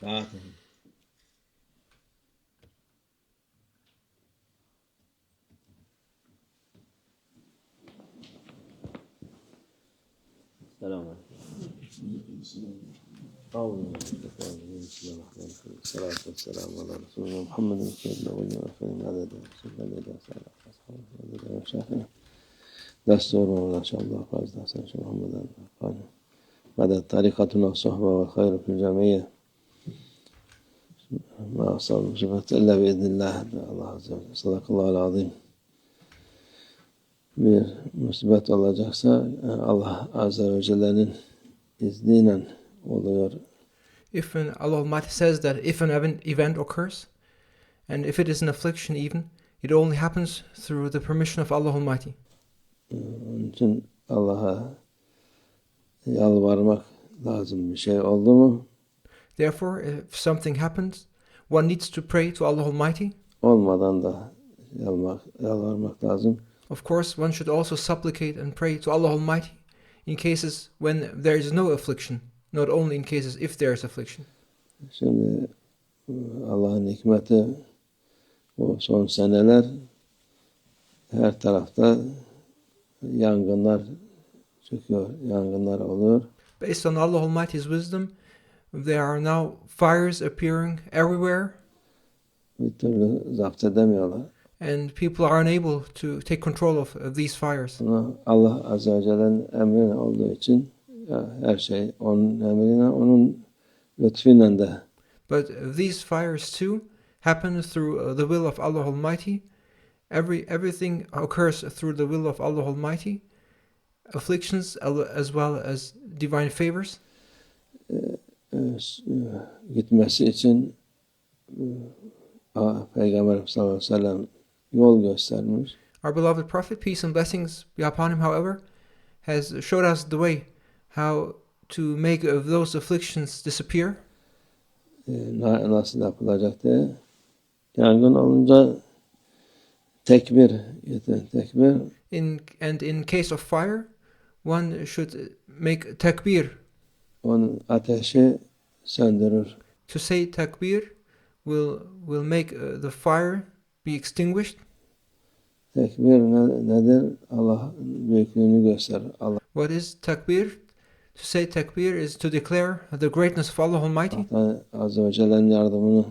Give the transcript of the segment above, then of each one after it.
Fatiha. Selamun Salatu vesselamu ala Resulina Muhammedin seyyidina ve efendim adede Resulü'nde sâlâ ashabı ve şahine desturu ve inşallah fazla sen şu Muhammed'in kâne medet tarikatuna sohba ve hayru fil cemiyye ma asabı sıfat illa biiznillah Allah azze ve celle sadakallahu azim. Bir musibet olacaksa Allah azze ve celle'nin izniyle oluyor. If Allah Almighty says that if an event occurs, and if it is an affliction even, it only happens through the permission of Allah Almighty. Onun için Allah'a yalvarmak lazım, bir şey oldu mu? Therefore, if something happens, one needs to pray to Allah Almighty. Olmadan da yalvarmak lazım. Of course, one should also supplicate and pray to Allah Almighty in cases when there is no affliction, not only in cases if there is affliction. Şimdi Allah'ın hikmeti bu son seneler her tarafta yangınlar çıkıyor, yangınlar oluyor. Based on Allah Almighty's wisdom, there are now fires appearing everywhere. Bir türlü zapt edemiyorlar. And people are unable to take control of these fires. Allah Azze ve Celle'nin emrine olduğu için her şey onun emrine, onun lütfuyla de. But these fires too happen through the will of Allah Almighty. Everything occurs through the will of Allah Almighty. Afflictions as well as divine favors. Gitmesi için Peygamber sallallahu aleyhi ve sellem yol göstermiş. Our beloved Prophet, peace and blessings be upon him, however, has showed us the way how to make those afflictions disappear. Nasıl yapılacak diye. Yangın olunca tekbir. In case of fire, one should make takbir. Onun ateşi söndürür. To say takbir will make the fire be extinguished. Tekbir nedir? Allah'ın büyüklüğünü gösterir. What is takbir? To say takbir is to declare the greatness of Allah Almighty. Allah Azze ve Celle'nin yardımını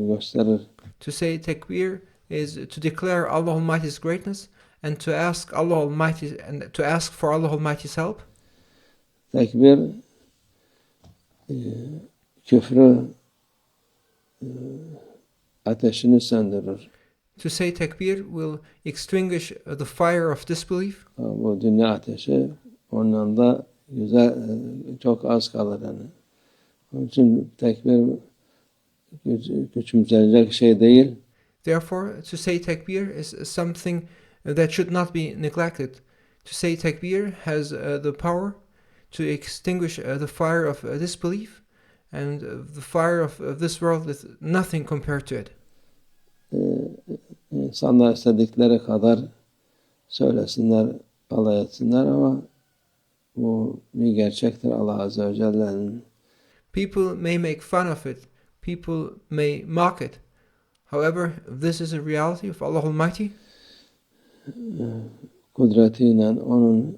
gösterir. To say takbir is to declare Allah Almighty's greatness and to ask for Allah Almighty's help. Tekbir küfrü ateşini söndürür. To say takbir will extinguish the fire of disbelief. Bu dünya ateşi ondan da güzel çok az kalır yani. Onun için tekbir küçümsenecek şey değil. Therefore, to say takbir is something that should not be neglected. To say takbir has the power to extinguish the fire of disbelief, and the fire of this world is nothing compared to it. İnsanlar istedikleri kadar söylesinler, alay etsinler ama bu bir gerçektir Allah Azze ve Celle'nin. People may make fun of it. People may mock it. However, this is a reality of Allah Almighty. Kudretiyle, onun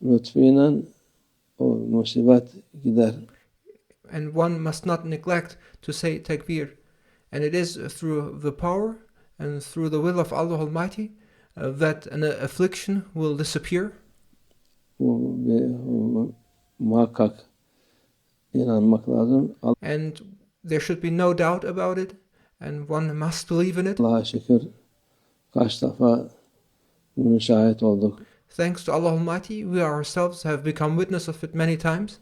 lütfuyla o musibet gider. And one must not neglect to say takbir. And it is through the power and through the will of Allah Almighty that an affliction will disappear. Bu muhakkak inanmak lazım. And there should be no doubt about it. And one must believe in it. Allah'a şükür kaç defa bunu şahit olduk. Thanks to Allah Almighty, we ourselves have become witness of it many times.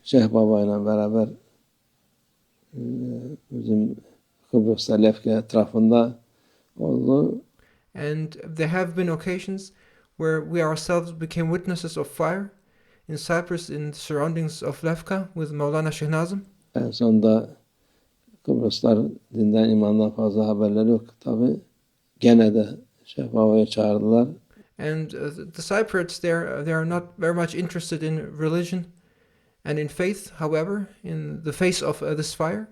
Şeyh Baba ile beraber bizim Kıbrıs'ta Lefke etrafında oldu. And there have been occasions where we ourselves became witnesses of fire in Cyprus, in the surroundings of Lefka with Maulana Sheikh Nazım. En sonunda Kıbrıslar dinden imandan fazla haberleri yok tabi. Gene de Şeyh Baba'yı çağırdılar. And the Cypriots, they are not very much interested in religion and in faith. However, in the face of this fire,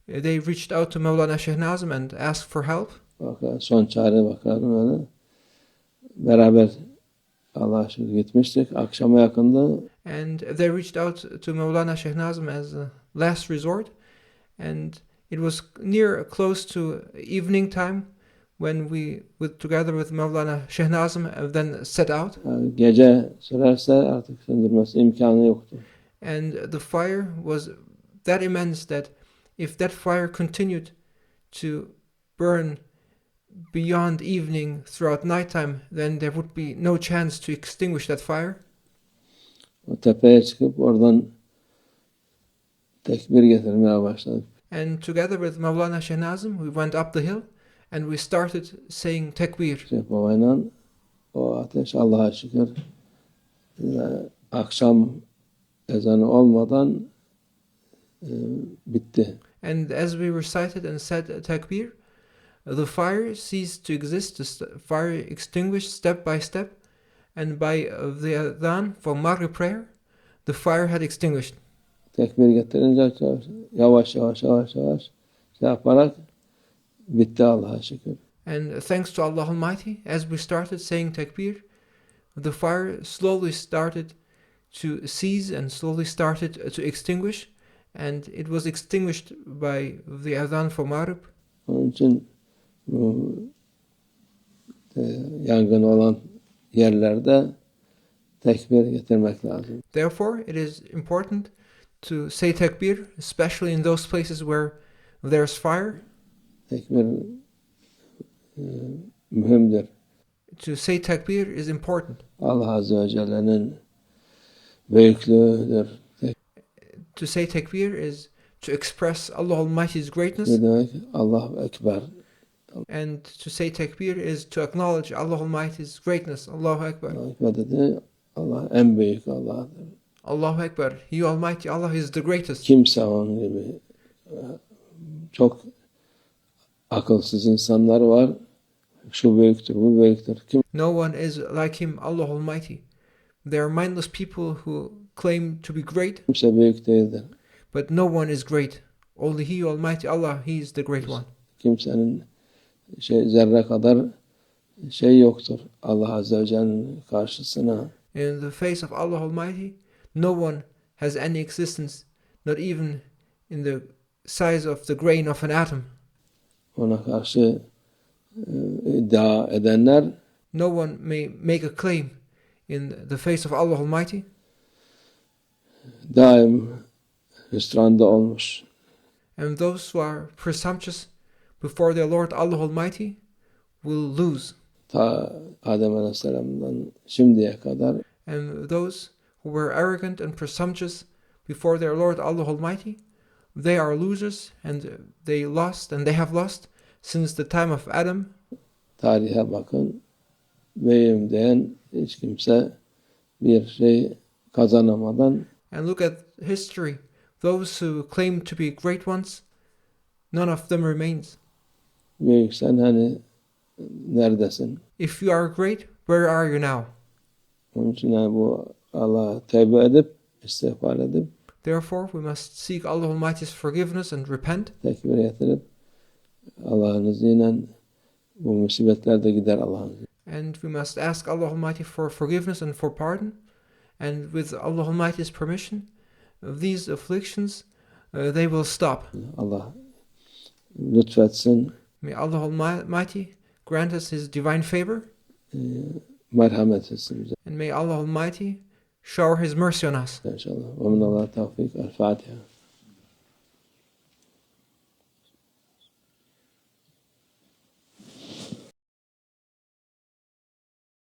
they reached out to Mevlana Shehnazim and asked for help. Fakat son çare bakarım öyle. Beraber Allah'a şükür gitmiştik. Akşama yakında And they reached out to Mevlana Shehnazim as a last resort. And it was close to evening time when we, together with Mevlana Shehnazim, then set out. yani gece sürerse artık söndürmesi imkanı yoktu. And the fire was that immense that if that fire continued to burn beyond evening throughout nighttime, then there would be no chance to extinguish that fire. O tepeye çıkıp oradan tekbir getirmeye başladık. And together with Mevlana Shehnazim, we went up the hill and we started saying takbir. Babayla o ateş Allah'a şükür akşam ezanı olmadan bitti. And as we recited and said takbir, the fire ceased to exist, the fire extinguished step by step, and by the adhan for Maghrib prayer, the fire had extinguished. Tekbir getirince yavaş yaparak bitti Allah'a şükür. And thanks to Allah Almighty, as we started saying takbir, the fire slowly started to cease and slowly started to extinguish, and it was extinguished by the adhan for Maghrib. Onun için bu yangın olan yerlerde tekbir getirmek lazım. Therefore, it is important to say takbir, especially in those places where there's fire. Tekbir mühimdir. To say takbir is important. Allah Azze ve Celle'nin büyüklüğüdür. To say takbir is to express Allah Almighty's greatness. Ne demek? Allahu Ekber. And to say takbir is to acknowledge Allah Almighty's greatness. Allahu Ekber. Allahu Ekber dedi. Allah en büyük Allah'dır. Allahu Ekber. He Almighty Allah is the greatest. Kimse onun gibi çok akılsız insanlar var. Şu büyüktür, bu büyüktür. No one is like him, Allah Almighty. There are mindless people who claim to be great. Kimse büyük değildir. But no one is great. Only He Almighty Allah, He is the great one. Kimsenin zerre kadar yoktur Allah Azze ve Celle'nin karşısına. In the face of Allah Almighty, no one has any existence, not even in the size of the grain of an atom. Ona karşı iddia edenler no one may make a claim in the face of Allah Almighty. Daim hüsranda olmuş. And those who are presumptuous before their Lord Allah Almighty will lose. Ta Adem Aleyhisselam'dan şimdiye kadar. And those who were arrogant and presumptuous before their Lord Allah Almighty, they are losers, and they lost, and they have lost since the time of Adam. Tarihe bakın. Beyim diyen hiç kimse bir kazanamadan. And look at history. Those who claim to be great ones, none of them remains. Büyüksen hani neredesin? If you are great, where are you now? Onun için bu Allah'a tevbe edip, istiğfar edip. Therefore, we must seek Allah Almighty's forgiveness and repent. Tekbir getirip Allah'ın izniyle bu musibetler de gider Allah'ın izniyle. And we must ask Allah Almighty for forgiveness and for pardon. And with Allah Almighty's permission, these afflictions, they will stop. Allah lütfetsin. May Allah Almighty grant us His divine favor. Merhamet etsin bize. And may Allah Almighty shower His mercy on us. İnşallah. Ve minallah tevfik. El Fatiha.